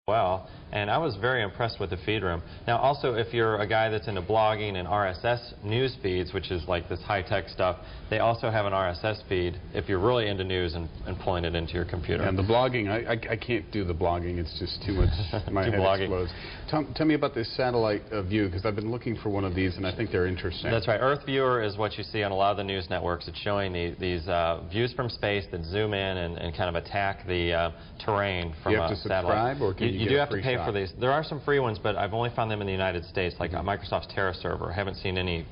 well, and I was very impressed with the feed room. Now also, if you're a guy that's into blogging and RSS news feeds, which is like this high-tech stuff, they also have an RSS feed if you're really into news and pulling it into your computer. And the blogging, I can't do the blogging. It's just too much. My head explodes. Tell me about this satellite view, because I've been looking for one of these and I think they're interesting. That's right. Earth Viewer is what you see on a lot of the news networks. It's showing these views from space that zoom in and kind of attack the terrain from a satellite. You have to subscribe, or can you do have to pay for these. There are some free ones, but I've only found them in the United States, like Microsoft's Terra server. I haven't seen any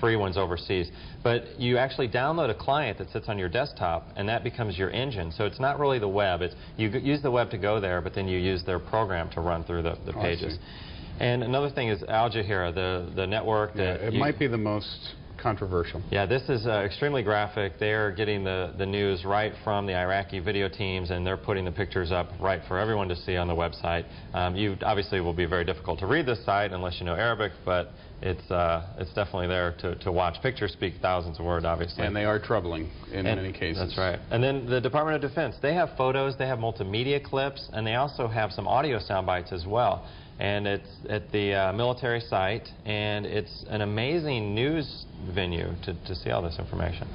free ones overseas. But you actually download a client that sits on your desktop, and that becomes your engine. So it's not really the web. You use the web to go there, but then you use their program to run through the pages. And another thing is Al Jazeera, the network. It might be the most controversial. Yeah, this is extremely graphic. They're getting the news right from the Iraqi video teams, and they're putting the pictures up right for everyone to see on the website. You obviously will be very difficult to read this site unless you know Arabic, but it's definitely there to watch. Pictures speak thousands of words, obviously. And they are troubling in many cases. That's right. And then the Department of Defense, they have photos, they have multimedia clips, and they also have some audio sound bites as well. And it's at the military site, and it's an amazing news venue to see all this information.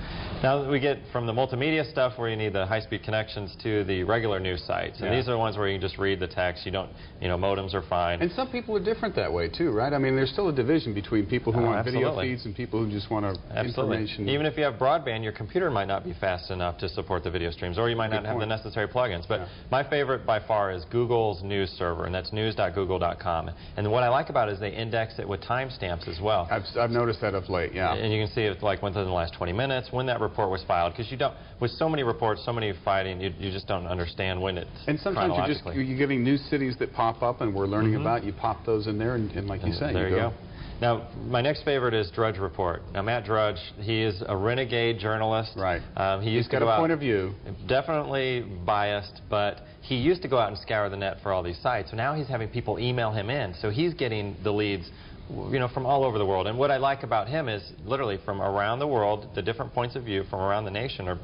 Now we get from the multimedia stuff where you need the high-speed connections to the regular news sites. And these are the ones where you can just read the text. You don't, modems are fine. And some people are different that way too, right? I mean, there's still a division between people who want video feeds and people who just want information. Even if you have broadband, your computer might not be fast enough to support the video streams, or you might not have the necessary plugins. But my favorite by far is Google's news server, and that's news.google.com. And what I like about it is they index it with timestamps as well. I've noticed that of late, And you can see it's like within the last 20 minutes when that report was filed, because you don't, with so many reports, so many fighting, you just don't understand when it's And sometimes you're giving new cities that pop up and we're learning about, you pop those in there, and like you say, there you go. Now, my next favorite is Drudge Report. Now, Matt Drudge, he is a renegade journalist. Right. He's got a point of view. Definitely biased, but he used to go out and scour the net for all these sites. So now he's having people email him in. So he's getting the leads, from all over the world. And what I like about him is literally from around the world, the different points of view from around the nation or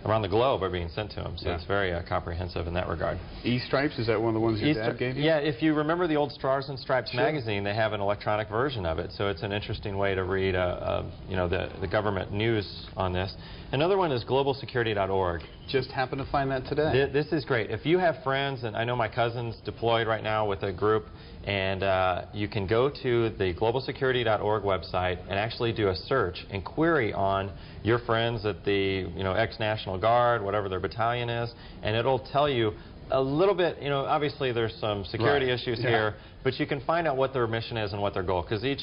around the globe are being sent to him. So it's very comprehensive in that regard. E-Stripes, is that one of the ones your dad gave you? Yeah, if you remember the old Stars and Stripes magazine, they have an electronic version of it. So it's an interesting way to read the government news on this. Another one is globalsecurity.org. Just happened to find that today. This is great. If you have friends, and I know my cousin's deployed right now with a group, and you can go to the globalsecurity.org website and actually do a search and query on your friends at the ex-National Guard, whatever their battalion is, and it'll tell you a little bit, obviously there's some security issues here, but you can find out what their mission is and what their goal, because each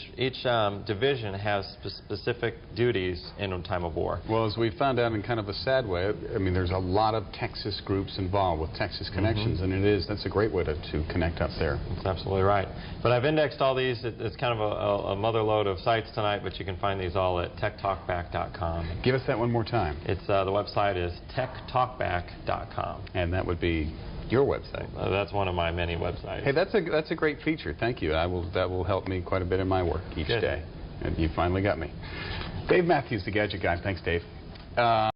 division has specific duties in a time of war. Well, as we found out in kind of a sad way, I mean, there's a lot of Texas groups involved with Texas connections, and that's a great way to connect up there. That's absolutely right. But I've indexed all these. It's kind of a mother load of sites tonight, but you can find these all at techtalkback.com. Give us that one more time. It's the website is techtalkback.com. And that would be your website. That's one of my many websites. Hey, that's a great feature. Thank you. That will help me quite a bit in my work each day. And you finally got me. Dave Mathews, the Gadget Guy. Thanks, Dave.